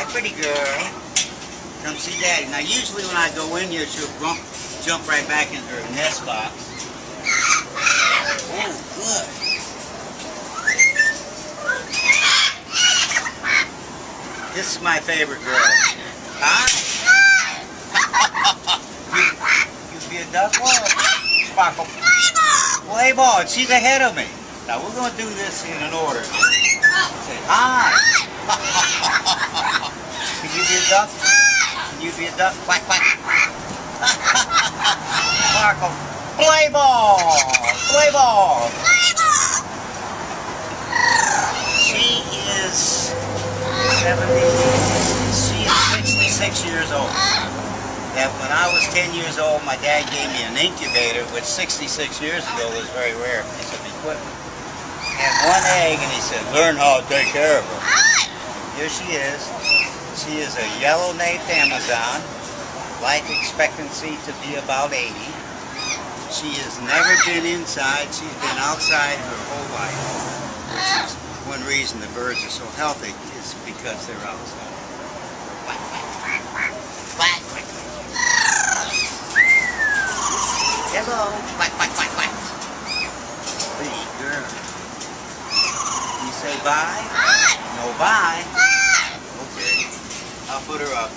pretty girl. Come see Daddy. Now, usually when I go in here, she'll jump right back into her nest box. Oh, good. This is my favorite girl. Huh? You be a duck? Sparkle. Play ball. She's ahead of me. Now, we're going to do this in an order. Say hi. Can you be a duck? Can you be a duck? Quack, quack. Sparkle. Play ball. Play ball. She is 66 years old. And when I was 10 years old, my dad gave me an incubator, which 66 years ago was very rare piece of equipment. And one egg, and he said, learn how to take care of her. Here she is. She is a yellow-naped Amazon. Life expectancy to be about 80. She has never been inside. She's been outside her whole life. Which is one reason the birds are so healthy is because they're outside. Quack, quack, quack, quack, quack, quack. Hello. Quack, quack, quack, quack. Pretty girl. You say bye? No bye. Okay. I'll put her up.